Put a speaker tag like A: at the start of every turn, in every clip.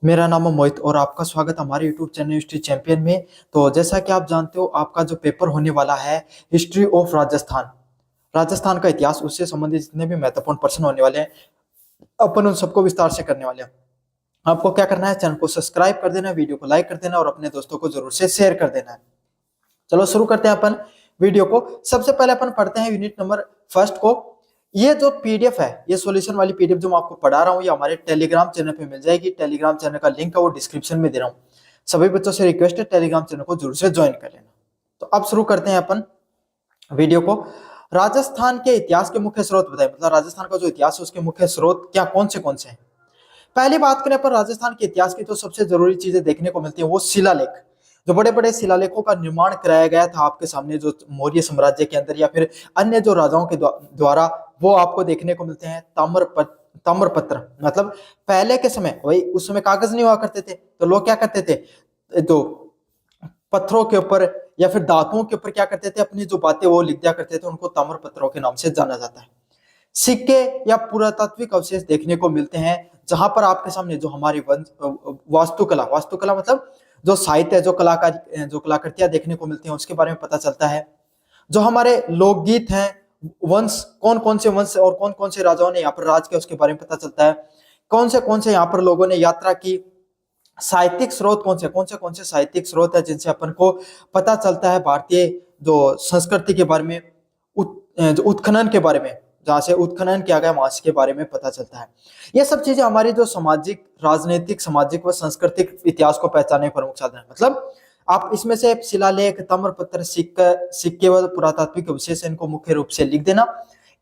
A: मेरा नाम है मोहित और आपका स्वागत है हमारे यूट्यूब चैनल हिस्ट्री चैंपियन में। तो जैसा कि आप जानते हो, आपका जो पेपर होने वाला है हिस्ट्री ऑफ राजस्थान, राजस्थान का इतिहास, उससे संबंधित जितने भी महत्वपूर्ण प्रश्न होने वाले हैं अपन उन सबको विस्तार से करने वाले हैं। आपको क्या करना है, चैनल को सब्सक्राइब कर देना, वीडियो को लाइक कर देना और अपने दोस्तों को जरूर से शेयर कर देना है। चलो शुरू करते हैं अपन वीडियो को। सबसे पहले अपन पढ़ते हैं यूनिट नंबर फर्स्ट को। ये जो पीडीएफ है, ये सॉल्यूशन वाली पीडीएफ जो मैं आपको पढ़ा रहा हूँ, ये हमारे टेलीग्राम चैनल पे मिल जाएगी। टेलीग्राम चैनल का लिंक है वो डिस्क्रिप्शन में दे रहा हूँ। सभी बच्चों से रिक्वेस्ट है टेलीग्राम चैनल को जरूर से ज्वाइन कर लेना। तो अब शुरू करते हैं अपन वीडियो को। राजस्थान के इतिहास के मुख्य स्रोत बताए, मतलब राजस्थान का जो इतिहास है उसके मुख्य स्रोत क्या कौन से हैं। पहली बात करें पर राजस्थान के इतिहास की, तो सबसे जरूरी चीजें देखने को मिलती है वो शिलालेख। जो बड़े बड़े शिलालेखों का निर्माण कराया गया था आपके सामने, जो मौर्य साम्राज्य के अंदर या फिर अन्य जो राजाओं के द्वारा, वो आपको देखने को मिलते हैं। ताम्रपत्र मतलब पहले के समय, वही उस समय कागज नहीं हुआ करते थे, तो लोग क्या करते थे, तो पत्थरों के ऊपर या फिर धातुओं के ऊपर क्या करते थे, अपनी जो बातें वो लिख दिया करते थे। उनको ताम्रपत्रों के नाम से जाना जाता है। सिक्के या पुरातात्विक अवशेष देखने को मिलते हैं, जहां पर आपके सामने जो हमारी वास्तुकला वास्तुकला मतलब जो साहित्य, जो कलाकृतियां देखने को मिलती हैं उसके बारे में पता चलता है। जो हमारे लोकगीत हैं, वंश, कौन कौन से वंश और कौन कौन से राजाओं ने यहाँ पर राज किया उसके बारे में पता चलता है। कौन से यहाँ पर लोगों ने यात्रा की। साहित्यिक स्रोत कौन से साहित्यिक स्रोत है जिनसे अपन को पता चलता है भारतीय जो संस्कृति के बारे में, जो उत्खनन के बारे में, जहां से उत्खनन किया गया वहां के बारे में पता चलता है। ये सब चीजें हमारी जो सामाजिक, राजनीतिक, सामाजिक व सांस्कृतिक इतिहास को पहचानने के प्रमुख साधन है। मतलब आप इसमें से शिलालेख, ताम्रपत्र, सिक्के व पुरातात्विक अवशेष, इनको मुख्य रूप से लिख देना।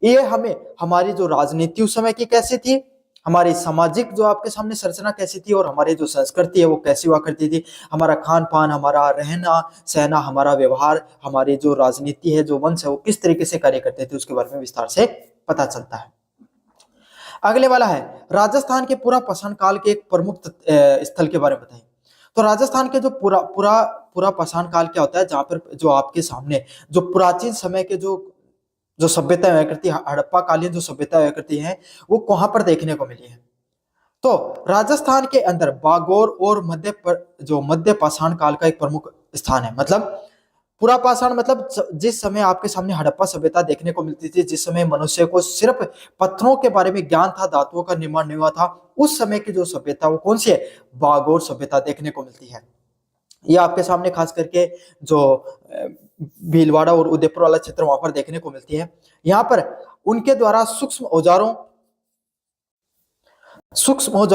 A: ये हमें हमारी जो राजनीति उस समय की कैसी थी, हमारी सामाजिक जो आपके सामने संरचना कैसी थी, और हमारी जो संस्कृति है वो कैसी हुआ करती थी, हमारा खान पान, हमारा रहना सहना, हमारा व्यवहार, हमारी जो राजनीति है, जो वंश है वो किस तरीके से कार्य करते थे उसके बारे में विस्तार से पता चलता है। अगले वाला है राजस्थान के पूरा पाषाण काल के एक प्रमुख स्थल के बारे में बताइए। तो राजस्थान के जो पूरा पूरा पूरा पाषाण काल क्या होता है, जहां पर जो आपके सामने जो प्राचीन समय के जो जो सभ्यता हुआ करती है, हड़प्पा कालीन जो सभ्यता हुआ करती है, वो कहां पर देखने को मिली है। तो राजस्थान के अंदर बागोर और जो मध्य पाषाण काल का एक प्रमुख स्थान है। मतलब पूरा पाषाण मतलब जिस समय आपके सामने हड़प्पा सभ्यता देखने को मिलती थी, जिस समय मनुष्य को सिर्फ पत्थरों के बारे में ज्ञान था, धातुओं का निर्माण नहीं हुआ था, उस समय की जो सभ्यता वो कौन सी है, बागोर सभ्यता देखने को मिलती है। ये आपके सामने खास करके जो भीलवाड़ा और उदयपुर वाला क्षेत्र वहां पर देखने को मिलती है। यहाँ पर उनके द्वारा सूक्ष्म औजार,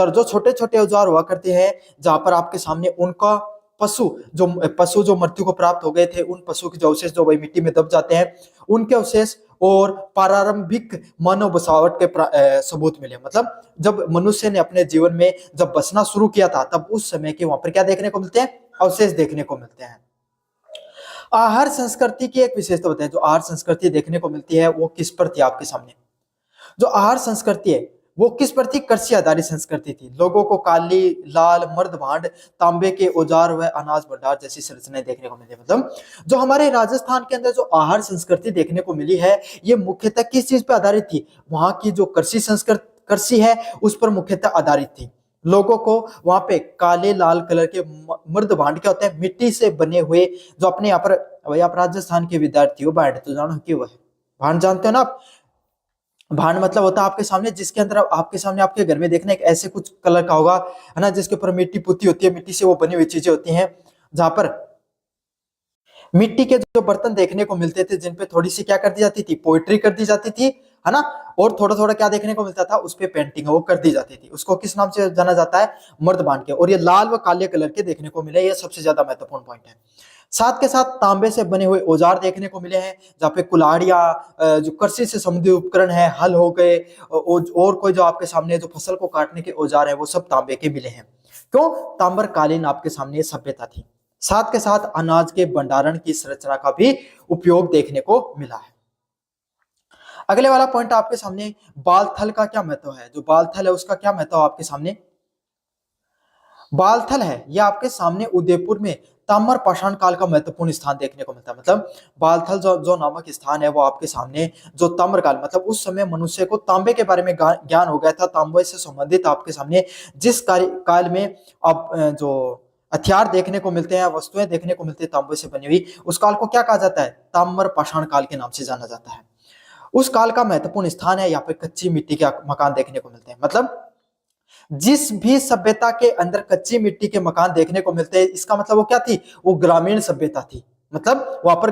A: जो छोटे छोटे औजार हुआ करते हैं, जहां पर आपके सामने उनका पशु जो मृत्यु को प्राप्त हो गए थे, उन पशु के जो अवशेष जो वही मिट्टी में दब जाते हैं, उनके अवशेष और प्रारंभिक मानव बसावट के सबूत मिले। मतलब जब मनुष्य ने अपने जीवन में जब बसना शुरू किया था, तब उस समय के वहां पर क्या देखने को मिलते हैं, अवशेष देखने को मिलते हैं। आहार संस्कृति की एक विशेषता बताएं। जो आहार संस्कृति देखने को मिलती है वो किस पर थी आपके सामने, जो आहार संस्कृति है वो किस पर थी, कृषि आधारित संस्कृति थी। लोगों को काली, लाल, मर्द भांड, तांबे के औजार व अनाज भंडार जैसी संरचनाएं देखने को मिली। मतलब जो हमारे राजस्थान के अंदर जो आहार संस्कृति देखने को मिली है, ये मुख्यतः किस चीज पर आधारित थी, वहां की जो कृषि है उस पर मुख्यतः आधारित थी। लोगों को वहां पे काले, लाल कलर के मर्द भांड क्या होते हैं, मिट्टी से बने हुए, जो अपने यहाँ पर, वही आप राजस्थान के विद्यार्थी हो, भांड तो जानो कि वह भांड जानते हो ना आप। भांड मतलब होता है आपके सामने, जिसके अंदर आपके सामने आपके घर में देखना एक ऐसे कुछ कलर का होगा, है ना, जिसके ऊपर मिट्टी पुती होती है, मिट्टी से वो बनी हुई चीजें होती हैं, जहां पर मिट्टी के जो बर्तन देखने को मिलते थे, जिनपे थोड़ी सी क्या कर दी जाती थी, पोएट्री कर दी जाती थी, है ना, और थोड़ा थोड़ा क्या देखने को मिलता था, उस पे पेंटिंग वो कर दी जाती थी। उसको किस नाम से जाना जाता है, मर्द भांड के। और ये लाल व काले कलर के देखने को मिले, ये सबसे ज्यादा महत्वपूर्ण पॉइंट है। साथ के साथ तांबे से बने हुए औजार देखने को मिले हैं, जहाँ पे कुल्हाड़ियां, जो कृषि से संबंधित उपकरण है, हल हो गए, और कोई जो आपके सामने जो फसल को काटने के औजार है, वो सब तांबे के मिले हैं। क्यों, ताम्रकालीन आपके सामने सभ्यता थी। साथ के साथ अनाज के भंडारण की संरचना का भी उपयोग देखने को मिला है। अगले वाला पॉइंट आपके सामने, बालथल का क्या महत्व है। जो बालथल है उसका क्या महत्व आपके सामने, बालथल है यह आपके सामने उदयपुर में ताम्र पाषाण काल का महत्वपूर्ण स्थान देखने को मिलता है। मतलब बालथल जो नामक स्थान है वो आपके सामने जो ताम्र काल मतलब उस समय मनुष्य को तांबे के बारे में ज्ञान हो गया था। तांबे से संबंधित आपके सामने जिस काल में आप जो हथियार देखने को मिलते हैं, वस्तुएं देखने को मिलती है तांबे से बनी हुई, उस काल को क्या कहा जाता है? ताम्र पाषाण काल के नाम से जाना जाता है। उस काल का महत्वपूर्ण स्थान है, यहाँ पे कच्ची मिट्टी के मकान देखने को मिलते हैं। मतलब जिस भी सभ्यता के अंदर कच्ची मिट्टी के मकान देखने को मिलते हैं, इसका मतलब वो क्या थी? वो ग्रामीण सभ्यता थी। मतलब वहां पर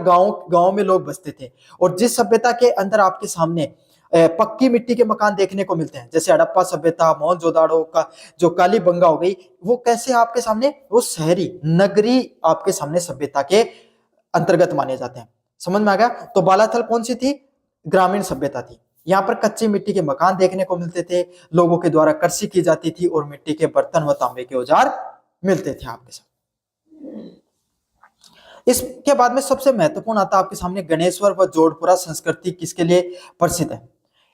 A: गांव में लोग बसते थे। और जिस सभ्यता के अंदर आपके सामने पक्की मिट्टी के मकान देखने को मिलते हैं, जैसे हड़प्पा सभ्यता, मोहनजोदाड़ो का जो कालीबंगा हो गई, वो कैसे आपके सामने? वो शहरी नगरी आपके सामने सभ्यता के अंतर्गत माने जाते हैं। समझ में आ गया? तो बालाथल कौन सी थी? ग्रामीण सभ्यता थी। यहाँ पर कच्ची मिट्टी के मकान देखने को मिलते थे, लोगों के द्वारा कृषि की जाती थी और मिट्टी के बर्तन व तांबे के औजार मिलते थे आपके साथ। इसके बाद में सबसे महत्वपूर्ण आता है आपके सामने गणेश्वर व जोड़पुरा संस्कृति किसके लिए प्रसिद्ध है?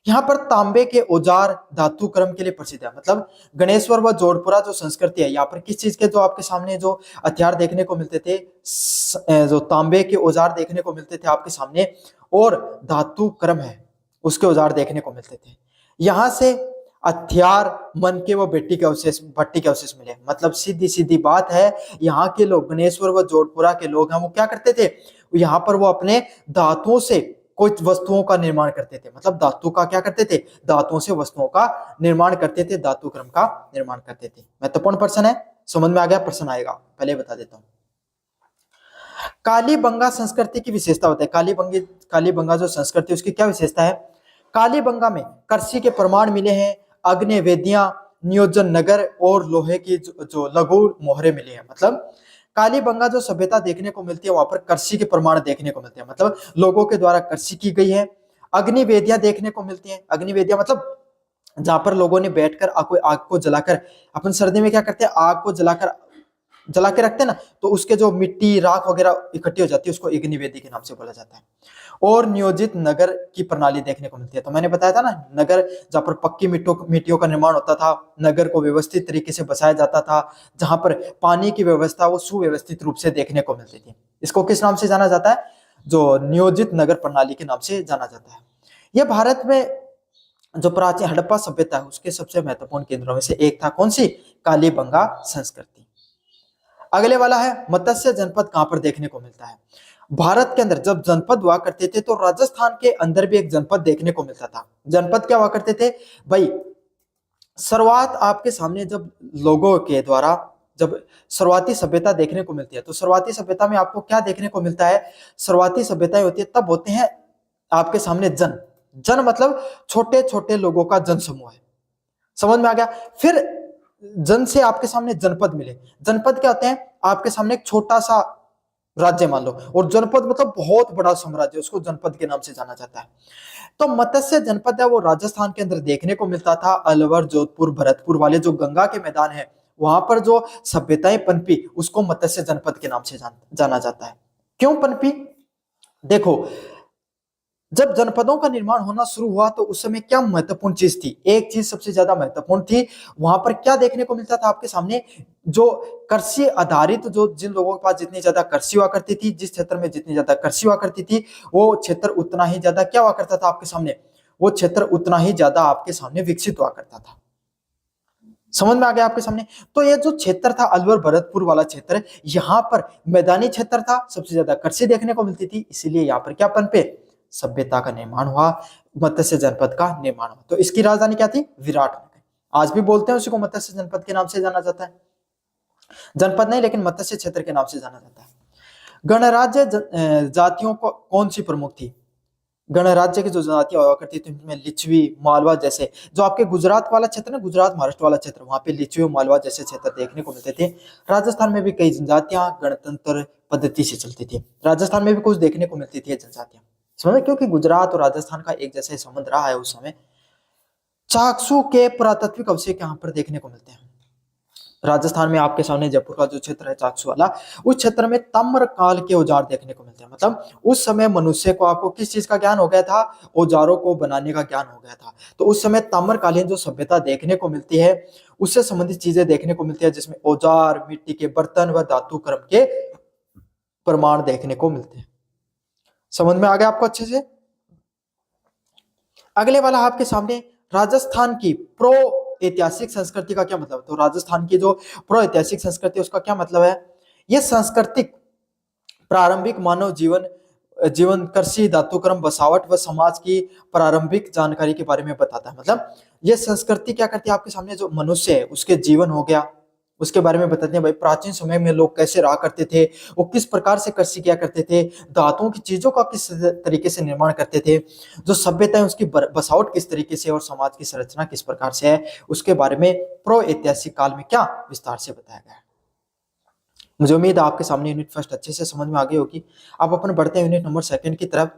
A: यहाँ पर तांबे के औजार धातु क्रम के लिए प्रसिद्ध है। मतलब गणेश्वर व जोड़पुरा जो संस्कृति है, यहाँ पर किस चीज के जो आपके सामने जो हथियार देखने को मिलते थे, जो तांबे के औजार देखने को मिलते थे आपके सामने, और धातु क्रम है उसके औजार देखने को मिलते थे। यहां से हथियार, मनके व भट्टी के अवशेष मिले। मतलब सीधी सीधी बात है, यहाँ के लोग, गणेश्वर व जोधपुरा के लोग हैं, वो क्या करते थे? यहाँ पर वो अपने धातुओं से कुछ वस्तुओं का निर्माण करते थे। मतलब धातु का क्या करते थे? धातुओं से वस्तुओं का निर्माण करते थे, धातु क्रम का निर्माण करते थे। महत्वपूर्ण प्रश्न है, समझ में आ गया? प्रश्न आएगा, पहले बता देता हूं। कालीबंगा संस्कृति की विशेषता होता है। कालीबंगा जो संस्कृति, उसकी क्या विशेषता है? कालीबंगा में कृषि के प्रमाण मिले हैं, अग्नि वेदियां, नियोजन नगर और लोहे की जो लघु मोहरे मिले हैं। मतलब कालीबंगा जो सभ्यता देखने को मिलती है, वहां पर कृषि के प्रमाण देखने को मिलते हैं। मतलब लोगों के द्वारा कृषि की गई है। अग्नि वेदियां देखने को मिलती हैं। अग्नि वेदियां मतलब जहां पर लोगों ने बैठकर आग को जलाकर, अपन सर्दी में क्या करते हैं? आग को जला के रखते हैं ना, तो उसके जो मिट्टी, राख वगैरह इकट्ठी हो जाती है, उसको अग्निवेदी के नाम से बोला जाता है। और नियोजित नगर की प्रणाली देखने को मिलती है। तो मैंने बताया था ना, नगर जहां पर पक्की मिट्टियों का निर्माण होता था, नगर को व्यवस्थित तरीके से बसाया जाता था, जहां पर पानी की व्यवस्था वो सुव्यवस्थित रूप से देखने को मिलती थी। इसको किस नाम से जाना जाता है? जो नियोजित नगर प्रणाली के नाम से जाना जाता है। यह भारत में जो प्राचीन हड़प्पा सभ्यता है, उसके सबसे महत्वपूर्ण केंद्रों में से एक था। कौन सी? कालीबंगा संस्कृति। अगले वाला है, मत्स्य जनपद कहां पर देखने को मिलता है? भारत के अंदर जब जनपद हुआ करते थे, तो राजस्थान के अंदर भी एक जनपद देखने को मिलता था। जनपद क्या हुआ करते थे भाई? शुरुआत आपके सामने जब लोगों के द्वारा जब शुरुआती सभ्यता देखने को मिलती है, तो शुरुआती सभ्यता में आपको क्या देखने को मिलता है? शुरुआती सभ्यताएं होती है तब होते हैं आपके सामने जन मतलब छोटे छोटे लोगों का जन समूह है। समझ में आ गया? फिर जन से आपके सामने जनपद मिले। जनपद क्या होते हैं? आपके सामने एक छोटा सा राज्य मान लो, और जनपद मतलब बहुत बड़ा साम्राज्य, उसको जनपद के नाम से जाना जाता है। तो मत्स्य जनपद है वो राजस्थान के अंदर देखने को मिलता था। अलवर, जोधपुर, भरतपुर वाले जो गंगा के मैदान है, वहां पर जो सभ्यताएं पनपी, उसको मत्स्य जनपद के नाम से जाना जाता है। क्यों पनपी? देखो, जब जनपदों का निर्माण होना शुरू हुआ, तो उस समय क्या महत्वपूर्ण चीज थी? एक चीज सबसे ज्यादा महत्वपूर्ण थी, वहां पर क्या देखने को मिलता था आपके सामने? जो कृषि आधारित, जो जिन लोगों के पास जितनी ज्यादा कृषि हुआ करती थी, जिस क्षेत्र में जितनी ज्यादा कृषि हुआ करती थी, वो क्षेत्र उतना ही ज्यादा क्या हुआ करता था आपके सामने? वो क्षेत्र उतना ही ज्यादा आपके सामने विकसित हुआ करता था। समझ में आ गया आपके सामने? तो ये जो क्षेत्र था अलवर भरतपुर वाला क्षेत्र, यहाँ पर मैदानी क्षेत्र था, सबसे ज्यादा कृषि देखने को मिलती थी, इसीलिए यहाँ पर क्या पनपे? सभ्यता का निर्माण हुआ, मत्स्य जनपद का निर्माण हुआ। तो इसकी राजधानी क्या थी? विराटनगर। आज भी बोलते हैं उसी को मत्स्य जनपद के नाम से जाना जाता है। जनपद नहीं, लेकिन मत्स्य क्षेत्र के नाम से जाना जाता है। गणराज्य जातियों को कौन सी प्रमुख थी? गणराज्य की जो जातियां हुआ करती थी, उनमें लिच्छवी, मालवा जैसे, जो आपके गुजरात वाला क्षेत्र ना, गुजरात महाराष्ट्र वाला क्षेत्र, वहां पे लिच्छवी, मालवा जैसे क्षेत्र देखने को मिलते थे। राजस्थान में भी कई जनजातियां गणतंत्र पद्धति से चलती थी। राजस्थान में भी कुछ देखने को मिलती थी जनजातियां, समझे? क्योंकि गुजरात और राजस्थान का एक जैसा संबंध रहा है उस समय। चाकसू के पुरातात्विक अवशेष यहाँ पर देखने को मिलते हैं। राजस्थान में आपके सामने जयपुर का जो क्षेत्र है चाकसू वाला, उस क्षेत्र में ताम्र काल के औजार देखने को मिलते हैं। मतलब उस समय मनुष्य को, आपको किस चीज का ज्ञान हो गया था? औजारों को बनाने का ज्ञान हो गया था। तो उस समय ताम्रकालीन जो सभ्यता देखने को मिलती है, उससे संबंधित चीजें देखने को मिलती है, जिसमें औजार, मिट्टी के बर्तन व धातु क्रम के प्रमाण देखने को मिलते हैं। समझ में आ गया आपको अच्छे से? अगले वाला आपके सामने राजस्थान की प्रो ऐतिहासिक संस्कृति का क्या मतलब। तो राजस्थान की जो प्रो ऐतिहासिक संस्कृति उसका क्या मतलब है? यह सांस्कृतिक प्रारंभिक मानव जीवन जीवन कृषि धातुक्रम बसावट व समाज की प्रारंभिक जानकारी के बारे में बताता है। मतलब यह संस्कृति क्या करती है आपके सामने, जो मनुष्य है उसके जीवन हो गया उसके बारे में बताते हैं। भाई प्राचीन समय में लोग कैसे रहा करते थे, वो किस प्रकार से कृषि किया करते थे, धातुओं की चीजों का किस तरीके से निर्माण करते थे, जो सभ्यता है उसकी बसावट किस तरीके से और समाज की संरचना किस प्रकार से है, उसके बारे में प्रो ऐतिहासिक काल में क्या विस्तार से बताया गया है। मुझे उम्मीद है आपके सामने यूनिट फर्स्ट अच्छे से समझ में आ गई होगी। अब अपन बढ़ते हैं यूनिट नंबर सेकंड की तरफ।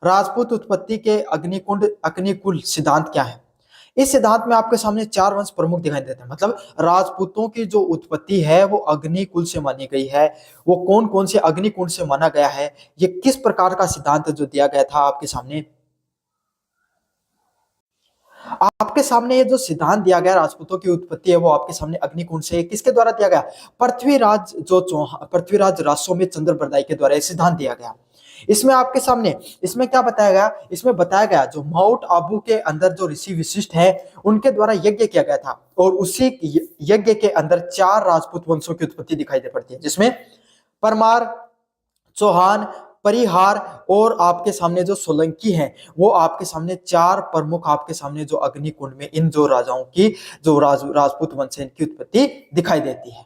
A: राजपूत उत्पत्ति के अग्निकुल सिद्धांत क्या है? इस सिद्धांत में आपके सामने चार वंश प्रमुख दिखाई देते हैं। मतलब राजपूतों की जो उत्पत्ति है वो अग्निकुल से मानी गई है। वो कौन कौन से अग्निकुल से माना गया है, ये किस प्रकार का सिद्धांत जो दिया गया था आपके सामने। आपके सामने ये जो सिद्धांत दिया गया राजपूतों की उत्पत्ति है वो आपके सामने अग्निकुंड से किसके द्वारा दिया गया? पृथ्वीराज रासों चंद्र बरदाई के द्वारा ये सिद्धांत दिया गया। इसमें आपके सामने इसमें क्या बताया गया? इसमें बताया गया जो माउंट आबू के अंदर जो ऋषि विशिष्ट है उनके द्वारा यज्ञ किया गया था, और उसी यज्ञ के अंदर चार राजपूत वंशों की उत्पत्ति दिखाई दे पड़ती है, जिसमें परमार, चौहान, परिहार और आपके सामने जो सोलंकी हैं वो आपके सामने चार प्रमुख आपके सामने जो अग्निकुंड में इन जो राजाओं की जो राजपूत वंश है इनकी उत्पत्ति दिखाई देती है।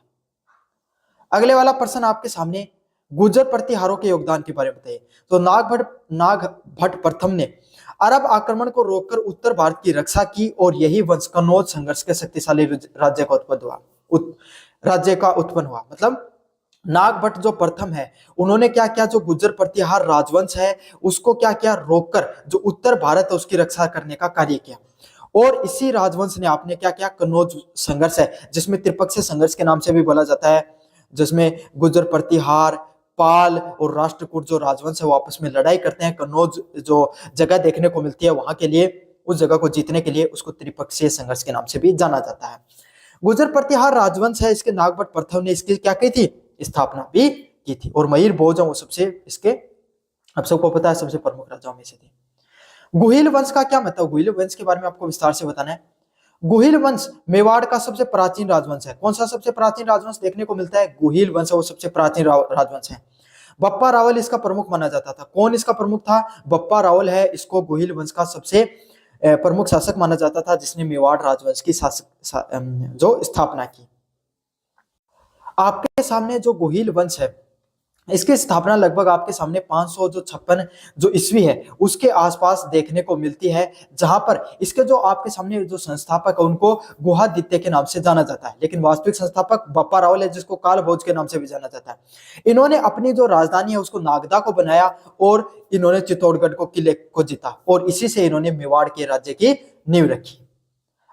A: अगले वाला प्रश्न आपके सामने गुर्जर प्रतिहारों के योगदान के बारे में बताइए। तो नागभट्ट प्रथम ने अरब आक्रमण को रोककर उत्तर भारत की रक्षा की और यही वंश कन्नौज संघर्ष के शक्तिशाली राज्य का उत्पन्न हुआ। मतलब नागभट्ट जो प्रथम है उन्होंने क्या किया, जो गुर्जर प्रतिहार राजवंश है उसको क्या किया, रोककर जो उत्तर भारत है उसकी रक्षा करने का कार्य किया। और इसी राजवंश ने आपने क्या किया, कन्नौज संघर्ष है जिसमें त्रिपक्षीय संघर्ष के नाम से भी बोला जाता है, जिसमें गुर्जर प्रतिहार, पाल और राष्ट्रकूट जो राजवंश है वो आपस में लड़ाई करते हैं। कन्नौज जो जगह देखने को मिलती है वहां के लिए, उस जगह को जीतने के लिए उसको त्रिपक्षीय संघर्ष के नाम से भी जाना जाता है। गुर्जर प्रतिहार राजवंश है, इसके नागभट्ट प्रथम ने इसकी क्या की थी, स्थापना भी की थी। और मयूर भोज वो सबसे इसके अब सबको पता है सबसे प्रमुख राजाओं में से थे। गुहिल वंश का क्या मतलब? गुहिल वंश के बारे में आपको विस्तार से बताना है। गुहिल वंश मेवाड़ का सबसे प्राचीन राजवंश है। कौन सा सबसे प्राचीन राजवंश देखने को मिलता है? गुहिल वंश है, वो सबसे प्राचीन राजवंश है। बप्पा रावल इसका प्रमुख माना जाता था। कौन इसका प्रमुख था? बप्पा रावल है, इसको गुहिल वंश का सबसे प्रमुख शासक माना जाता था जिसने मेवाड़ राजवंश की जो स्थापना की। आपके सामने जो गुहिल वंश है इसकी स्थापना लगभग आपके सामने 556 जो ईस्वी है उसके आसपास देखने को मिलती है, जहां पर इसके जो आपके सामने जो संस्थापक है उनको गुहादित्य के नाम से जाना जाता है, लेकिन वास्तविक संस्थापक बप्पा रावल है जिसको काल भोज के नाम से भी जाना जाता है। इन्होंने अपनी जो राजधानी है उसको नागदा को बनाया और इन्होंने चित्तौड़गढ़ को किले को जीता और इसी से इन्होंने मेवाड़ के राज्य की नींव रखी।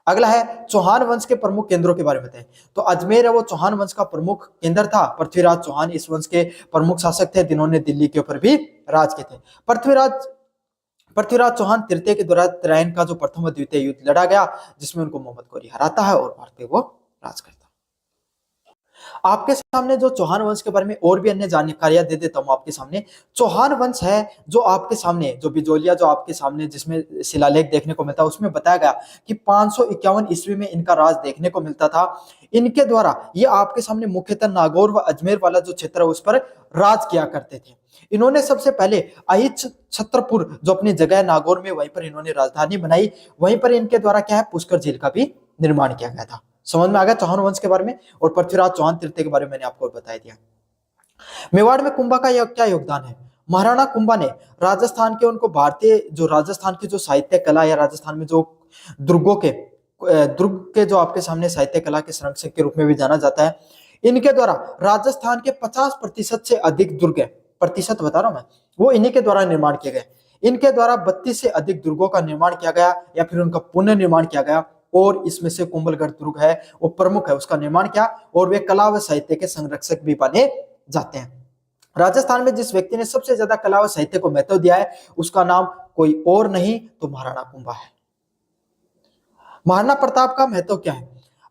A: अगला है चौहान वंश के प्रमुख केंद्रों के बारे में बताएं। तो अजमेर है वो चौहान वंश का प्रमुख केंद्र था। पृथ्वीराज चौहान इस वंश के प्रमुख शासक थे जिन्होंने दिल्ली के ऊपर भी राज किए थे। पृथ्वीराज चौहान तृतीय के दौरान त्रायन का जो प्रथम व द्वितीय युद्ध लड़ा गया जिसमें उनको मोहम्मद गौरी हराता है और भारत पे वो राज करता है। आपके सामने जो चौहान वंश के बारे में और भी अन्य जानकारियां दे देता हूं आपके सामने। चौहान वंश है जो आपके सामने जो बिजोलिया जो आपके सामने जिसमें शिलालेख देखने को मिलता है उसमें बताया गया कि 551 ईस्वी में इनका राज देखने को मिलता था। इनके द्वारा ये आपके सामने मुख्यतः नागौर व अजमेर वाला जो क्षेत्र है उस पर राज किया करते थे। इन्होंने सबसे पहले अहिच छत्रपुर जो अपनी जगह है नागौर में वहीं पर इन्होंने राजधानी बनाई। वहीं पर इनके द्वारा क्या है, पुष्कर झील का भी निर्माण किया गया था। समझ में आ गया चौहान वंश के बारे में। और पृथ्वीराज चौहान तृतीय के बारे में मैंने आपको बता दिया। मेवाड़ में कुंभा का क्या योगदान है? महाराणा कुंभा ने राजस्थान के उनको भारतीय जो राजस्थान की जो साहित्य कला या राजस्थान में जो दुर्ग के जो आपके सामने साहित्य कला के संरक्षक के रूप में भी जाना जाता है। इनके द्वारा राजस्थान के 50% से अधिक दुर्ग है, प्रतिशत बता रहा हूं मैं, वो इन्हीं के द्वारा निर्माण किए गए। इनके द्वारा 32 से अधिक दुर्गों का निर्माण किया गया या फिर उनका पुनर्निर्माण किया गया और इसमें से कुंभलगढ़ दुर्ग है वो प्रमुख है, उसका निर्माण किया और वे कला व साहित्य के संरक्षक भी बने जाते हैं। राजस्थान में जिस व्यक्ति ने सबसे ज्यादा कला व साहित्य को महत्व दिया है उसका नाम कोई और नहीं तो महाराणा कुंभा है। महाराणा प्रताप का महत्व क्या है?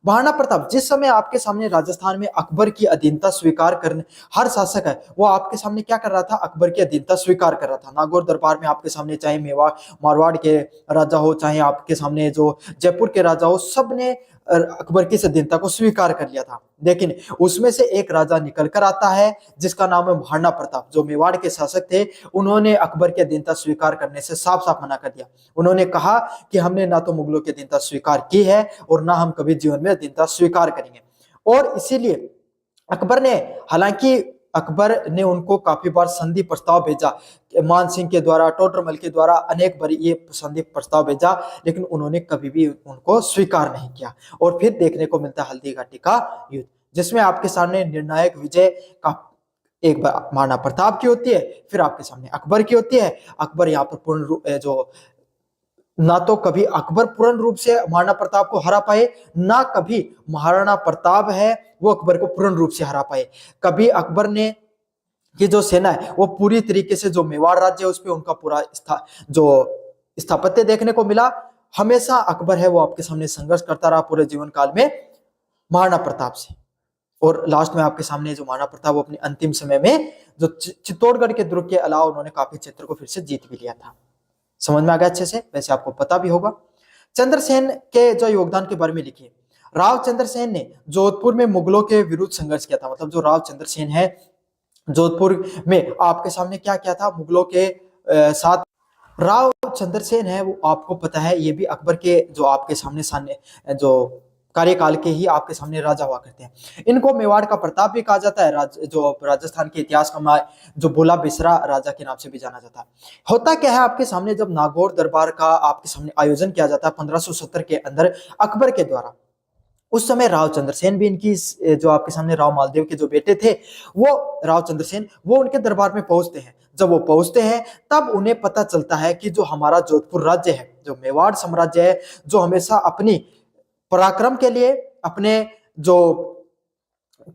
A: महाराणा प्रताप, जिस समय आपके सामने राजस्थान में अकबर की अधीनता स्वीकार करने, हर शासक है वो आपके सामने क्या कर रहा था, अकबर की अधीनता स्वीकार कर रहा था। नागौर दरबार में आपके सामने चाहे मेवाड़ मारवाड़ के राजा हो, चाहे आपके सामने जो जयपुर के राजा हो, सब ने अकबर की अधीनता को स्वीकार कर लिया था। लेकिन उसमें से एक राजा निकल कर आता है जिसका नाम है महाराणा प्रताप, जो मेवाड़ के शासक थे। उन्होंने अकबर की अधीनता स्वीकार करने से साफ साफ मना कर दिया। उन्होंने कहा कि हमने ना तो मुगलों की अधीनता स्वीकार की है और ना हम कभी जीवन में अधीनता स्वीकार करेंगे। और इसीलिए अकबर ने, हालांकि अकबर ने उनको काफी बार संधि प्रस्ताव भेजा, मान सिंह के द्वारा, टोडरमल के द्वारा अनेक बार ये संधि प्रस्ताव भेजा, लेकिन उन्होंने कभी भी उनको स्वीकार नहीं किया। और फिर देखने को मिलता है हल्दी घाटी का युद्ध, जिसमें आपके सामने निर्णायक विजय का एक बार महाराणा प्रताप की होती है, फिर आपके सामने अकबर की होती है। अकबर यहाँ पर पूर्ण रूप जो ना तो कभी अकबर पूर्ण रूप से महाराणा प्रताप को हरा पाए, ना कभी महाराणा प्रताप है वो अकबर को पूर्ण रूप से हरा पाए। कभी अकबर ने की जो सेना है वो पूरी तरीके से, जो मेवाड़ राज्य है उस पर उनका पूरा जो स्थापत्य देखने को मिला। हमेशा अकबर है वो आपके सामने संघर्ष करता रहा पूरे जीवन काल में महाराणा प्रताप से। और लास्ट में आपके सामने जो महाराणा प्रताप वो अपने अंतिम समय में जो चित्तौड़गढ़ के दुर्ग के अलावा उन्होंने काफी क्षेत्र को फिर से जीत भी लिया था। समझ में आ गया अच्छे से, वैसे आपको पता भी होगा। चंद्रसेन के जो योगदान के बारे में लिखिए। राव चंद्रसेन ने जोधपुर में मुगलों के विरुद्ध संघर्ष किया था। मतलब जो राव चंद्रसेन है जोधपुर में आपके सामने क्या किया था, मुगलों के साथ। राव चंद्रसेन है वो आपको पता है ये भी अकबर के जो आपके सामने जो कार्यकाल के ही आपके सामने राजा हुआ करते हैं। इनको मेवाड़ का प्रताप भी कहा जाता है। जो राजस्थान के इतिहास का जो भोला बिसरा राजा के नाम से भी जाना जाता है। होता क्या है आपके सामने, जब नागौर दरबार का आपके सामने आयोजन किया जाता है 1570 के अंदर अकबर के द्वारा, उस समय राव चंद्रसेन भी इनकी जो आपके सामने राव मालदेव के जो बेटे थे वो राव चंद्रसेन वो उनके दरबार में पहुंचते हैं। जब वो पहुंचते हैं तब उन्हें पता चलता है कि जो हमारा जोधपुर राज्य है, जो मेवाड़ साम्राज्य है, जो हमेशा अपनी पराक्रम के लिए, अपने जो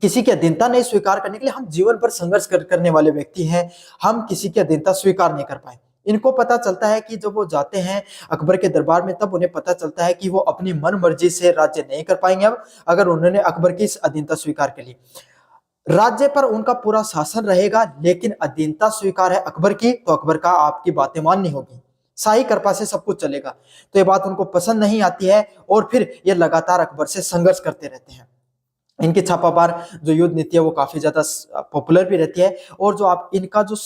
A: किसी की अधीनता नहीं स्वीकार करने के लिए हम जीवन भर संघर्ष करने वाले व्यक्ति हैं, हम किसी की अधीनता स्वीकार नहीं कर पाए। इनको पता चलता है कि जब वो जाते हैं अकबर के दरबार में तब उन्हें पता चलता है कि वो अपनी मन मर्जी से राज्य नहीं कर पाएंगे अब, अगर उन्होंने अकबर की इस अधीनता स्वीकार कर ली। राज्य पर उनका पूरा शासन रहेगा, लेकिन अधीनता स्वीकार है अकबर की, तो अकबर का आपकी बातें माननी होगी, शाही कृपा से सब कुछ चलेगा। तो ये बात उनको पसंद नहीं आती है और फिर ये लगातार अकबर से संघर्ष करते रहते हैं। इनकी छापामार जो युद्ध नीति है वो काफी ज्यादा पॉपुलर भी रहती है। और जो आप इनका जो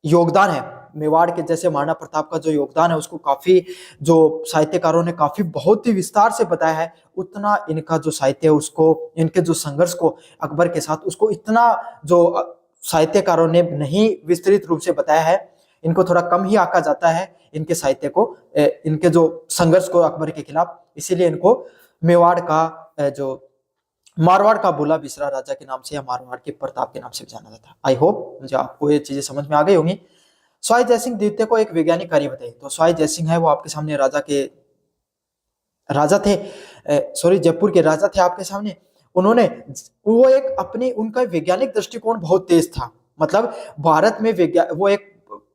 A: योगदान है मेवाड़ के, जैसे महाराणा प्रताप का जो योगदान है उसको काफी जो साहित्यकारों ने काफी बहुत ही विस्तार से बताया है, उतना इनका जो साहित्य है उसको, इनके जो संघर्ष को अकबर के साथ, उसको इतना जो साहित्यकारों ने नहीं विस्तृत रूप से बताया है। इनको थोड़ा कम ही आंका जाता है इनके साहित्य को, इनके जो संघर्ष को अकबर के खिलाफ। इसीलिए इनको मेवाड़ का जो मारवाड़ का भोला बिसरा राजा के नाम से या मारवाड़ के प्रताप के नाम से जाना जाता है। आई होप मुझे आपको ये चीजें समझ में आ गई होंगी। स्वाई जयसिंह द्वितीय को एक वैज्ञानिक कार्य बताइए। तो स्वाई जयसिंह है वो आपके सामने राजा थे, सॉरी जयपुर के राजा थे आपके सामने। उन्होंने वो एक अपनी, उनका वैज्ञानिक दृष्टिकोण बहुत तेज था। मतलब भारत में वो एक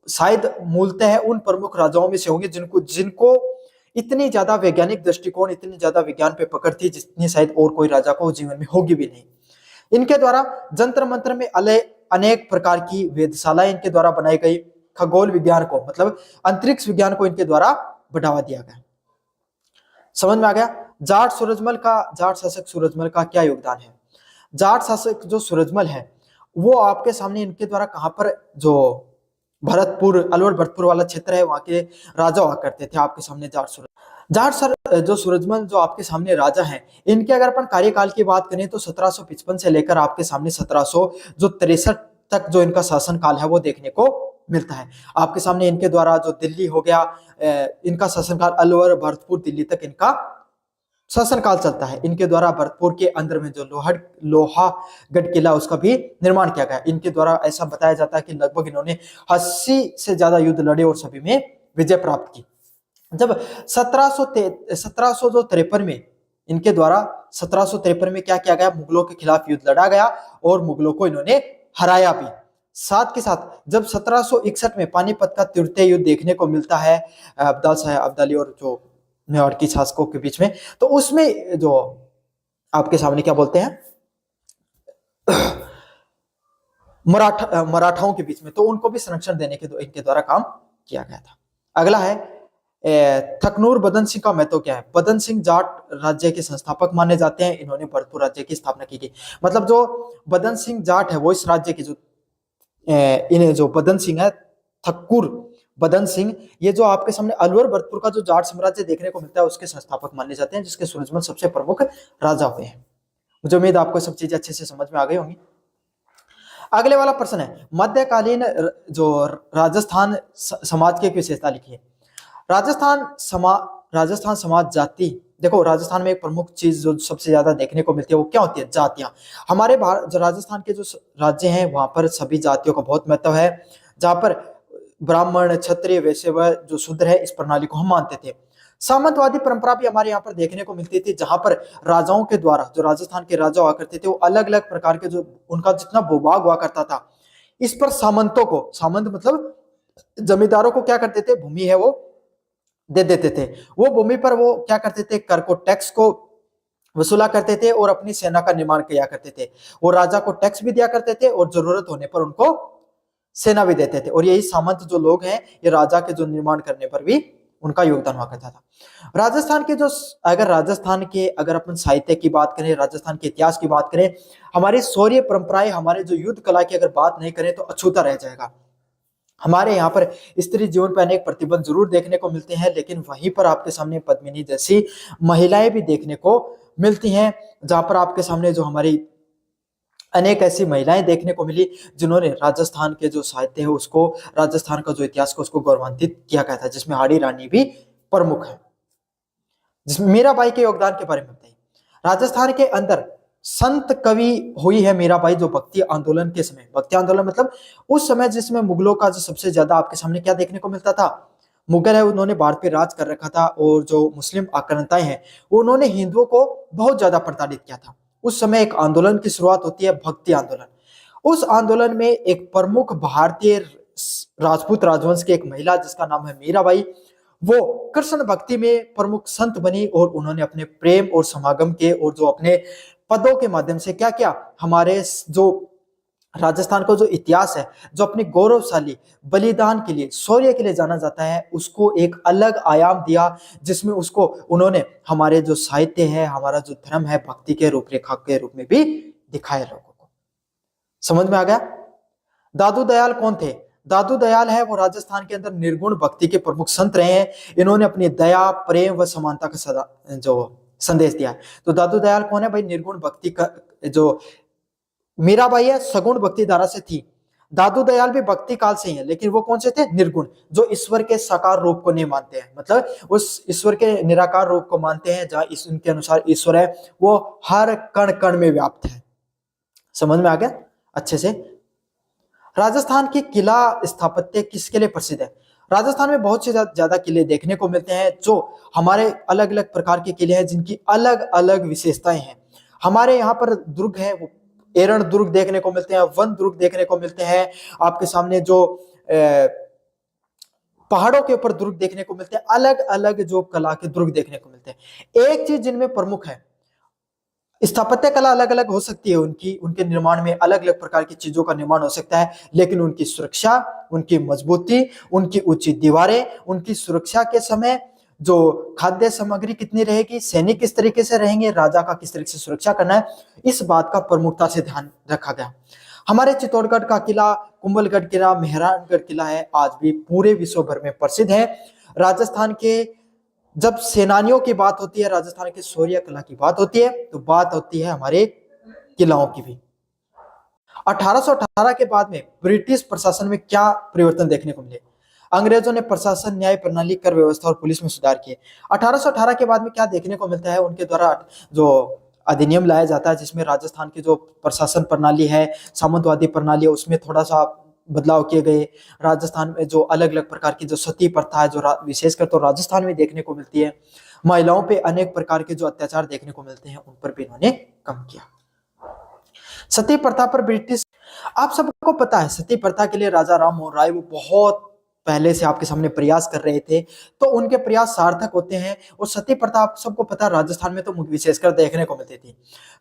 A: शायद मूलतः है उन प्रमुख राजाओं में से होंगे जिनको इतनी ज्यादा वैज्ञानिक दृष्टिकोण, इतनी ज्यादा विज्ञान पे पकड़ थी जितनी शायद और कोई राजा को जीवन में होगी भी नहीं। इनके द्वारा जंत्र मंत्र में अनेक प्रकार की वेधशालाएं इनके द्वारा बनाई गई। खगोल विज्ञान को, मतलब अंतरिक्ष विज्ञान को इनके द्वारा बढ़ावा दिया गया। समझ में आ गया। जाट शासक सूरजमल का क्या योगदान है। जाट शासक जो सूरजमल है वो आपके सामने इनके द्वारा कहां पर, जो भरतपुर, अलवर भरतपुर वाला क्षेत्र है वहां के राजा हुआ करते थे आपके सामने जो सूरजमल जो आपके सामने राजा हैं, इनके अगर अपन कार्यकाल की बात करें तो 1755 से लेकर आपके सामने 1763 तक जो इनका शासन काल है वो देखने को मिलता है। आपके सामने इनके द्वारा जो दिल्ली हो गया, इनका शासनकाल, अलवर भरतपुर दिल्ली तक इनका शासनकाल चलता है। इनके द्वारा भरतपुर के अंदर में जो लोहागढ़ किला उसका भी निर्माण किया गया। इनके द्वारा ऐसा बताया जाता है कि लगभग इन्होंने 80 से ज्यादा युद्ध लड़े और सभी में विजय प्राप्त की। जब 1753 में इनके द्वारा 1753 में क्या किया गया, मुगलों के खिलाफ युद्ध लड़ा गया और मुगलों को इन्होंने हराया भी। साथ के साथ जब 1761 में पानीपत का तृतीय युद्ध देखने को मिलता है अब्दाली और जो मेवाड़ की शासकों के बीच में, तो उसमें जो आपके सामने क्या बोलते हैं, मराठाओं के बीच में, तो उनको भी संरक्षण देने के इनके द्वारा काम किया गया था। अगला है थकनूर बदन सिंह का महत्व क्या है। बदन सिंह जाट राज्य के संस्थापक माने जाते हैं, इन्होंने भरतपुर राज्य की स्थापना की थी। मतलब जो बदन सिंह जाट है वो इस राज्य के जो इन्हें जो बदन सिंह है, थक्कुर बदन सिंह, ये जो आपके सामने अलवर भरतपुर का जो जाट साम्राज्य देखने को मिलता है उसके संस्थापक माने जाते हैं, जिसके सूरजमल सबसे प्रमुख राजा हुए हैं। मुझे उम्मीद आपको सब चीजें अच्छे से समझ में आ गई होंगी। अगले वाला प्रश्न है, मध्यकालीन जो राजस्थान समाज की एक विशेषता लिखिए। राजस्थान समाज जाति, देखो राजस्थान में एक प्रमुख चीज जो सबसे ज्यादा देखने को मिलती है वो क्या होती है, जातियां। हमारे भारत जो राजस्थान के जो राज्य हैं वहां पर सभी जातियों का बहुत महत्व है, जहां पर ब्राह्मण क्षत्रिय वैश्य व जो शूद्र है इस प्रणाली को हम मानते थे। सामंतवादी परंपरा भी हमारे यहाँ पर देखने को मिलती थी, जहां पर राजाओं के द्वारा, जो राजस्थान के राजा हुआ करते थे, वो अलग अलग प्रकार के जो उनका जितना भूभाग हुआ करता था, इस पर सामंतों को, सामंत मतलब जमींदारों को क्या करते थे, भूमि है वो दे देते थे। वो भूमि पर वो क्या करते थे, कर को, टैक्स को वसूला करते थे और अपनी सेना का निर्माण किया करते थे। वो राजा को टैक्स भी दिया करते थे और जरूरत होने पर उनको सेना भी देते थे। और यही सामंत जो लोग हैं, ये राजा के जो निर्माण करने पर भी उनका योगदान हुआ करता था। राजस्थान के जो, अगर राजस्थान के, अगर अपन साहित्य की बात करें, राजस्थान के इतिहास की बात करें, हमारी शौर्य परंपराएं, हमारे जो युद्ध कला की अगर बात नहीं करें तो अछूता रह जाएगा। हमारे यहाँ पर स्त्री जीवन पर अनेक प्रतिबंध जरूर देखने को मिलते हैं, लेकिन वहीं पर आपके सामने पद्मिनी जैसी महिलाएं भी देखने को मिलती हैं, जहां पर आपके सामने जो हमारी अनेक ऐसी महिलाएं देखने को मिली जिन्होंने राजस्थान के जो साहित्य है उसको, राजस्थान का जो इतिहास को उसको गौरवान्वित किया गया था, जिसमें हाड़ी रानी भी प्रमुख है। जिसमें मीराबाई के योगदान के बारे में बताइए। राजस्थान के अंदर संत कवि हुई है मीराबाई, जो भक्ति आंदोलन के समय, भक्ति आंदोलन मतलब उस समय जिसमें मुगलों का जो सबसे ज्यादा आपके सामने क्या देखने को मिलता था, मुगल है उन्होंने भारत पे राज कर रखा था, और जो मुस्लिम आक्रांताएं हैं उन्होंने हिंदुओं को बहुत ज्यादा प्रताड़ित किया था। उस समय एक आंदोलन की शुरुआत होती है, भक्ति आंदोलन। उस आंदोलन में एक प्रमुख भारतीय राजपूत राजवंश की एक महिला जिसका नाम है मीराबाई, वो कृष्ण भक्ति में प्रमुख संत बनी, और उन्होंने अपने प्रेम और समागम के और जो अपने पदों के माध्यम से क्या क्या, हमारे जो राजस्थान का जो इतिहास है, जो अपने गौरवशाली बलिदान के लिए, शौर्य के लिए जाना जाता है, उसको एक अलग आयाम दिया, जिसमें उसको उन्होंने हमारे जो साहित्य है, हमारा जो धर्म है, भक्ति के रूपरेखा के रूप में भी दिखाया लोगों को। समझ में आ गया। दादू दयाल कौन थे? दादू दयाल है वो राजस्थान के अंदर निर्गुण भक्ति के प्रमुख संत रहे हैं। इन्होंने अपनी दया, प्रेम व समानता का सदा जो संदेश दिया है। तो दादू दयाल कौन है भाई? निर्गुण भक्ति का जो मीराबाई है सगुण भक्ति धारा से थी, दादू दयाल भी भक्ति काल से ही है, लेकिन वो कौन से थे? निर्गुण, जो ईश्वर के साकार रूप को नहीं मानते हैं, मतलब उस ईश्वर के निराकार रूप को मानते हैं, जहां उनके अनुसार ईश्वर है वो हर कण कण में व्याप्त है। समझ में आ गया अच्छे से। राजस्थान की किला स्थापत्य किसके लिए प्रसिद्ध है? राजस्थान में बहुत से ज्यादा किले देखने को मिलते हैं, जो हमारे अलग अलग प्रकार के किले हैं, जिनकी अलग अलग विशेषताएं हैं। हमारे यहाँ पर दुर्ग है, वो एरण दुर्ग देखने को मिलते हैं, वन दुर्ग देखने को मिलते हैं, आपके सामने जो पहाड़ों के ऊपर दुर्ग देखने को मिलते हैं, अलग अलग जो कला के दुर्ग देखने को मिलते हैं। एक चीज जिनमें प्रमुख है, स्थापत्य कला अलग अलग हो सकती है, उनके निर्माण में अलग अलग प्रकार की चीजों का निर्माण हो सकता है, लेकिन उनकी सुरक्षा, उनकी मजबूती, उनकी ऊंची दीवारें, उनकी सुरक्षा के समय जो खाद्य सामग्री कितनी रहेगी, सैनिक किस तरीके से रहेंगे, राजा का किस तरीके से सुरक्षा करना है, इस बात का प्रमुखता से ध्यान रखा गया। हमारे चित्तौड़गढ़ का किला, कुंभलगढ़ किला, मेहरानगढ़ किला है, आज भी पूरे विश्व भर में प्रसिद्ध है। राजस्थान के जब सेनानियों की बात होती है, राजस्थान के शौर्य कला की बात होती है, तो बात होती है हमारे किलाओं की भी। 1818 के बाद में ब्रिटिश प्रशासन में क्या परिवर्तन देखने को मिले? अंग्रेजों ने प्रशासन, न्याय प्रणाली, कर व्यवस्था और पुलिस में सुधार किए। 1818 के बाद में क्या देखने को मिलता है? उनके द्वारा जो अधिनियम लाया जाता है, जिसमें राजस्थान की जो प्रशासन प्रणाली है, सामंतवादी प्रणाली है, उसमें थोड़ा सा बदलाव किए गए। राजस्थान में जो अलग अलग प्रकार की जो सती प्रथा है, जो विशेषकर तो राजस्थान में देखने को मिलती है, महिलाओं पे अनेक प्रकार के जो अत्याचार देखने को मिलते हैं, उन पर भी इन्होंने कम किया। सती प्रथा पर ब्रिटिश, आप सबको पता है सती प्रथा के लिए राजा राम मोहन राय वो बहुत पहले से आपके सामने प्रयास कर रहे थे, तो उनके प्रयास सार्थक होते हैं। और सती प्रथा आप सबको पता है राजस्थान में तो विशेषकर देखने को मिलती थी।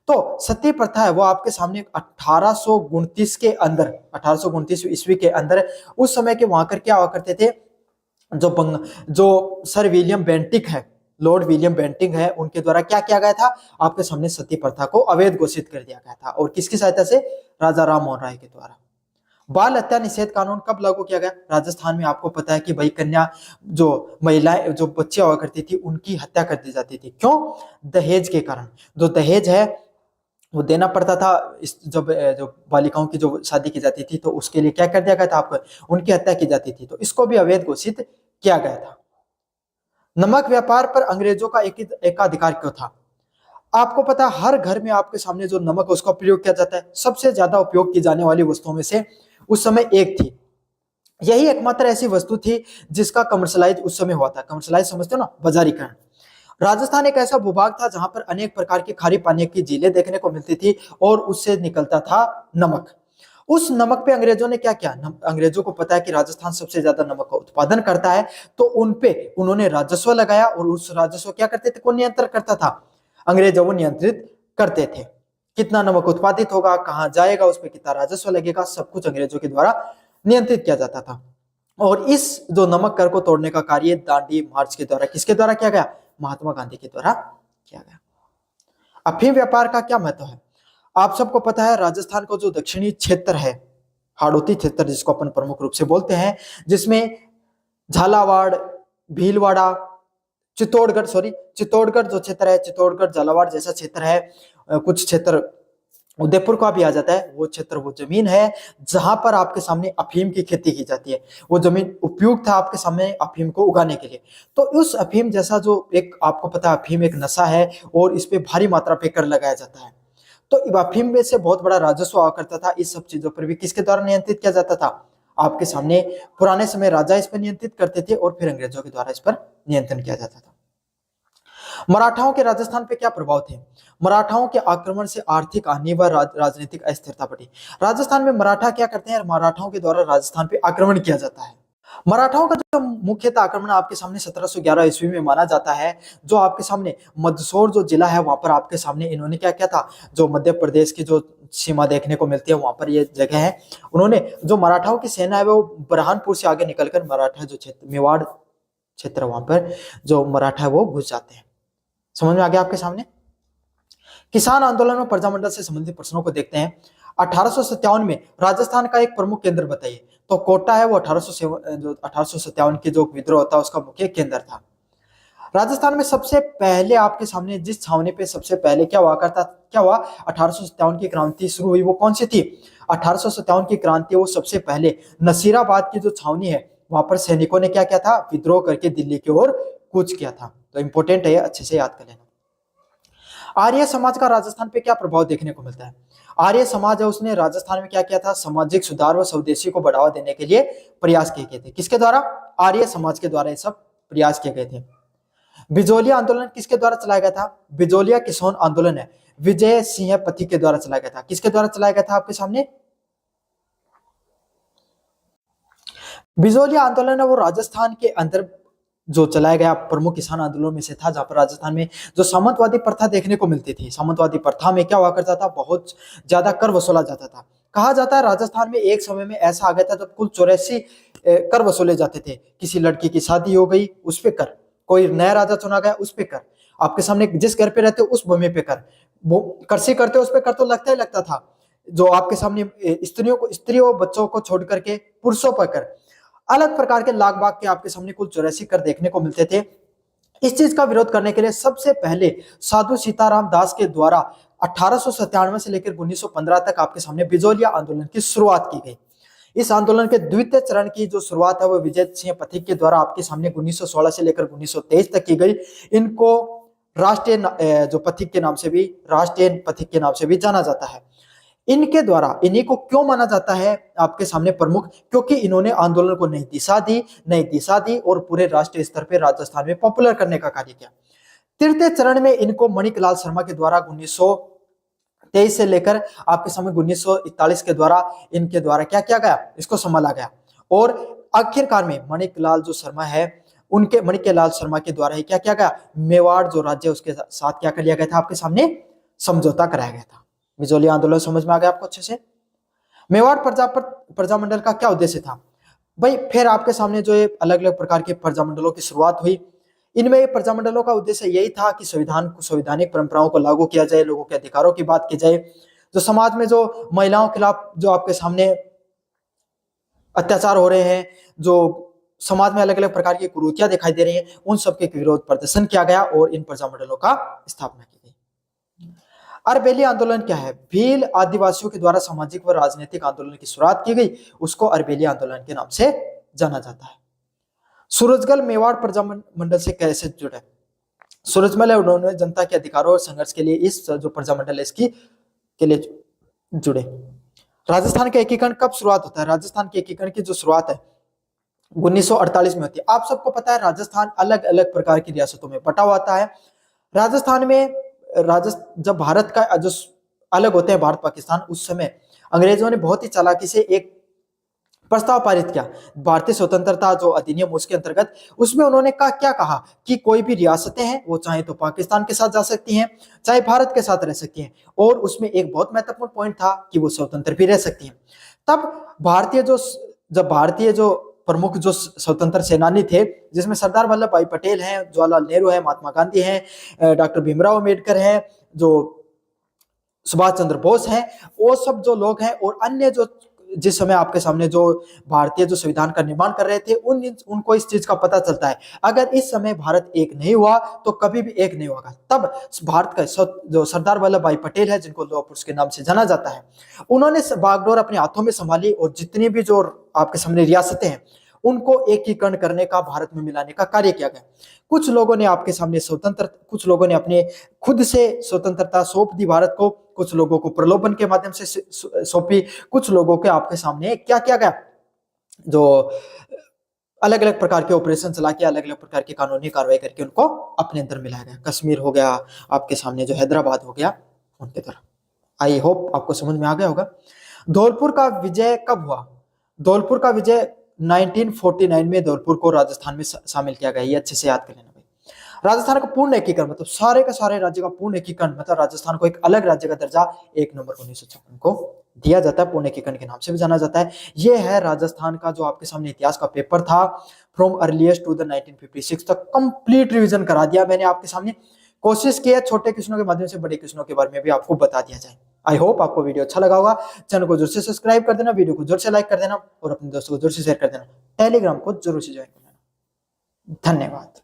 A: तो सती प्रथा है वो आपके सामने 1829 के अंदर, 1829 ईस्वी के अंदर, उस समय के वहां कर क्या हुआ करते थे, जो सर विलियम बेंटिक है, लॉर्ड विलियम बेंटिक है, उनके द्वारा क्या किया गया था, आपके सामने सती प्रथा को अवैध घोषित कर दिया गया था। और किसकी सहायता से? राजा राम मोहन राय के द्वारा। बाल हत्या निषेध कानून कब लागू किया गया? राजस्थान में आपको पता है कि भाई कन्या, जो महिलाएं, जो बच्चियां हुआ करती थी, उनकी हत्या कर दी जाती थी। क्यों? दहेज के कारण। जो दहेज है वो देना पड़ता था। इस जब जो बालिकाओं की जो शादी की जाती थी, तो उसके लिए क्या कर दिया गया था, आपको उनकी हत्या की जाती थी। तो इसको भी अवैध घोषित किया गया था। नमक व्यापार पर अंग्रेजों का एकाधिकार क्यों था? आपको पता है हर घर में आपके सामने जो नमक है उसका प्रयोग किया जाता है। सबसे ज्यादा उपयोग की जाने वाली वस्तुओं में से उस समय एक थी। यही एकमात्र ऐसी वस्तु थी जिसका कमर्शलाइज उस समय हुआ था। कमर्शलाइज समझते हो ना, बाजारीकरण। राजस्थान एक ऐसा भूभाग था जहां पर अनेक प्रकार की खारी पानी की झीलें देखने को मिलती थी और उससे निकलता था नमक। उस नमक पे अंग्रेजों ने क्या किया? अंग्रेजों को पता है कि राजस्थान सबसे ज्यादा नमक का उत्पादन करता है, तो उनपे उन्होंने राजस्व लगाया। और उस राजस्व क्या करते थे, कौन नियंत्रण करता था? अंग्रेज वो नियंत्रित करते थे। कितना नमक उत्पादित होगा, कहां जाएगा, उस पर कितना राजस्व लगेगा, सब कुछ अंग्रेजों के द्वारा नियंत्रित किया जाता था। और इस जो नमक कर को तोड़ने का कार्य दांडी मार्च के द्वारा किसके द्वारा किया गया? महात्मा गांधी के द्वारा किया गया। अफीम व्यापार का क्या महत्व है? आप सबको पता है राजस्थान का जो दक्षिणी क्षेत्र है, हाड़ौती क्षेत्र जिसको अपन प्रमुख रूप से बोलते हैं, जिसमें झालावाड़, भीलवाड़ा, चित्तौड़गढ़ जो क्षेत्र है, चित्तौड़गढ़ झालावाड़ जैसा क्षेत्र है, कुछ क्षेत्र उदयपुर का भी आ जाता है। वो क्षेत्र, वो जमीन है जहां पर आपके सामने अफीम की खेती की जाती है। वो जमीन उपयुक्त है आपके सामने अफीम को उगाने के लिए। तो उस अफीम जैसा जो एक, आपको पता है अफीम एक नशा है और इस पे भारी मात्रा पे कर लगाया जाता है। तो अफीम में से बहुत बड़ा राजस्व आया करता था। इस सब चीजों पर भी किसके द्वारा नियंत्रित किया जाता था? आपके सामने पुराने समय राजा इस पर नियंत्रित करते थे और फिर अंग्रेजों के द्वारा इस पर नियंत्रण किया जाता था। मराठाओं के राजस्थान पे क्या प्रभाव थे? मराठाओं के आक्रमण से आर्थिक हानि व राजनीतिक अस्थिरता बढ़ी। राजस्थान में मराठा क्या करते हैं? मराठाओं के द्वारा राजस्थान पे आक्रमण किया जाता है। मराठाओं का जो मुख्यतः आक्रमण आपके सामने 1711 ईस्वी में माना जाता है। जो आपके सामने मंदसौर जो जिला है, वहां पर आपके सामने इन्होंने क्या किया था, जो मध्य प्रदेश की जो सीमा देखने को मिलती है, वहां पर ये जगह है। उन्होंने, जो मराठाओं की सेना है वो बुरहानपुर से आगे निकलकर मराठा जो क्षेत्र, मेवाड़ क्षेत्र, वहां पर जो मराठा है वो घुस जाते हैं। समझ में आ गया आपके सामने? किसान आंदोलन और प्रजामंडल से संबंधित प्रश्नों को देखते हैं। 1857 में राजस्थान का एक प्रमुख केंद्र बताइए। तो कोटा है वो 1857 के जो विद्रोह होता है उसका मुख्य केंद्र था। राजस्थान में सबसे पहले आपके सामने जिस छावनी पे सबसे पहले क्या हुआ 1857 की क्रांति शुरू हुई, वो कौन सी थी? 1857 की क्रांति, वो सबसे पहले नसीराबाद की जो छावनी है वहां पर सैनिकों ने क्या किया था, विद्रोह करके दिल्ली की ओर कूच किया था। तो इंपॉर्टेंट है, अच्छे से याद कर लेना। आर्य समाज का राजस्थान पे क्या प्रभाव देखने को मिलता है? आर्य समाज है उसने राजस्थान में क्या किया था, सामाजिक सुधार व स्वदेशी को बढ़ावा देने के लिए प्रयास किए गए थे। किसके द्वारा? आर्य समाज के द्वारा ये सब प्रयास किए गए थे। बिजोलिया आंदोलन किसके द्वारा चलाया गया था? बिजोलिया किसान आंदोलन है विजय सिंह पथिक के द्वारा चलाया गया था। किसके द्वारा चलाया गया था आपके सामने? बिजोलिया आंदोलन है वो राजस्थान के अंदर जो चलाया गया प्रमुख किसान आंदोलन में से था, जहां पर राजस्थान में जो सामंतवादी प्रथा देखने को मिलती थी। सामंतवादी प्रथा में क्या हुआ करता था, बहुत ज्यादा कर वसूला जाता था। कहा जाता है राजस्थान में एक समय में ऐसा आ गया था जब कुल 84 कर वसूले जाते थे। किसी लड़की की शादी हो गई उस पे कर, कोई नया राजा चुना गया उस पे कर, आपके सामने जिस घर पे रहते हो उस भूमि पे कर, वो कृषि करते उस पे कर, तो लगता ही लगता था। जो आपके सामने स्त्रियों बच्चों को छोड़ करके पुरुषों पर कर, अलग प्रकार के लाग बाग के आपके सामने कुल 84 कर देखने को मिलते थे। इस चीज का विरोध करने के लिए सबसे पहले साधु सीताराम दास के द्वारा 1897 से लेकर 1915 तक आपके सामने बिजोलिया आंदोलन की शुरुआत की गई। इस आंदोलन के द्वितीय चरण की जो शुरुआत है वो विजय सिंह पथिक के द्वारा आपके सामने 1916 से लेकर 1923 तक की गई। इनको राष्ट्रीय जो पथिक के नाम से भी, राष्ट्रीय पथिक के नाम से भी जाना जाता है। इनके द्वारा, इन्हीं को क्यों माना जाता है आपके सामने प्रमुख? क्योंकि इन्होंने आंदोलन को नई दिशा दी और पूरे राष्ट्रीय स्तर पर राजस्थान में पॉपुलर करने का कार्य किया। तृतीय चरण में इनको मणिकलाल शर्मा के द्वारा 1923 से लेकर आपके सामने 1941 के द्वारा इनके द्वारा क्या किया गया, इसको संभाला गया। और आखिरकार में मणिकलाल जो शर्मा है, उनके मणिकलाल शर्मा के द्वारा ही क्या किया गया, मेवाड़ जो राज्य उसके साथ क्या कर लिया गया था, आपके सामने समझौता कराया गया था। मिजोली आंदोलन समझ में आ गया आपको अच्छे से। मेवाड़ प्रजामंडल का क्या उद्देश्य था भाई, फिर आपके सामने जो ये अलग अलग प्रकार के प्रजामंडलों की शुरुआत हुई, इनमें प्रजामंडलों का उद्देश्य यही था कि संवैधानिक परंपराओं को लागू किया जाए, लोगों के अधिकारों की बात की जाए, जो समाज में जो महिलाओं के खिलाफ जो आपके सामने अत्याचार हो रहे हैं, जो समाज में अलग अलग प्रकार की कुरीतियां दिखाई दे रही हैं, उन सबके विरोध प्रदर्शन किया गया और इन प्रजामंडलों का स्थापना की गई। अरबेली आंदोलन क्या है, भील आदिवासियों के द्वारा सामाजिक व राजनीतिक आंदोलन की शुरुआत की गई, उसको अरबेली आंदोलन के नाम से जाना जाता है। सूरजमल मेवाड़ प्रजामंडल से कैसे जुड़े, सूरजमल उन्होंने जनता के अधिकारों और संघर्ष के लिए इस जो प्रजामंडल है इसकी के लिए जुड़े। राजस्थान का एकीकरण कब शुरुआत होता है, राजस्थान के एकीकरण की जो शुरुआत है 1948 में होती है। आप सबको पता है राजस्थान अलग अलग प्रकार की रियासतों में बटा हुआ था है। राजस्थान में जब भारत का जो अलग होते हैं भारत पाकिस्तान, उस समय अंग्रेजों ने बहुत ही चालाकी से एक प्रस्ताव पारित किया, भारतीय स्वतंत्रता जो अधिनियम उसके अंतर्गत, उसमें उन्होंने क्या कहा कि कोई भी रियासतें हैं वो चाहे तो पाकिस्तान के साथ जा सकती हैं, चाहे भारत के साथ रह सकती हैं, और उसमें एक बहुत महत्वपूर्ण पॉइंट था कि वो स्वतंत्र भी रह सकती हैं। तब भारतीय जो प्रमुख जो स्वतंत्र सेनानी थे, जिसमें सरदार वल्लभ भाई पटेल हैं, जवाहरलाल नेहरू है, महात्मा गांधी हैं, डॉक्टर भीमराव अम्बेडकर हैं, जो सुभाष चंद्र बोस हैं, वो सब जो लोग हैं और अन्य जो जिस समय आपके सामने जो भारतीय जो संविधान का निर्माण कर रहे थे, उनको इस चीज का पता चलता है, अगर इस समय भारत एक नहीं हुआ तो कभी भी एक नहीं होगा। तब भारत का जो सरदार वल्लभ भाई पटेल है, जिनको लौह पुरुष के नाम से जाना जाता है, उन्होंने बागडोर अपने हाथों में संभाली और जितनी भी जो आपके सामने रियासतें हैं उनको एकीकरण करने का, भारत में मिलाने का कार्य किया गया। कुछ लोगों ने आपके सामने कुछ लोगों ने अपने खुद से स्वतंत्रता सौंप दी भारत को, कुछ लोगों को प्रलोभन के माध्यम से सौंपी, कुछ लोगों के आपके सामने क्या किया गया, जो अलग अलग प्रकार के ऑपरेशन चला के अलग अलग प्रकार की कानूनी कार्रवाई करके उनको अपने अंदर मिलाया गया। कश्मीर हो गया, आपके सामने जो हैदराबाद हो गया, उनके तरफ। आई होप आपको समझ में आ गया होगा। धौलपुर का विजय कब हुआ, धौलपुर का विजय 1949 में धौलपुर को राजस्थान में शामिल किया गया। ये अच्छे से याद कर लेना भाई। राजस्थान का पूर्ण एकीकरण मतलब सारे का सारे राज्य का पूर्ण एकीकरण, मतलब राजस्थान को एक अलग राज्य का दर्जा 1 नवंबर 1956 को दिया जाता है, पूर्ण एकीकरण के नाम से भी जाना जाता है। ये है राजस्थान का जो आपके सामने इतिहास का पेपर था, फ्रॉम अर्लीस्ट टू द 1956 तक कंप्लीट रिवीजन करा दिया मैंने आपके सामने। कोशिश की है छोटे क्वेश्चनों के माध्यम से बड़े क्वेश्चनों के बारे में भी आपको बता दिया जाए। आई होप आपको वीडियो अच्छा लगा होगा। चैनल को जोर से सब्सक्राइब कर देना, वीडियो को जोर से लाइक कर देना और अपने दोस्तों को जोर से शेयर कर देना। टेलीग्राम को जरूर से ज्वाइन कर लेना। धन्यवाद।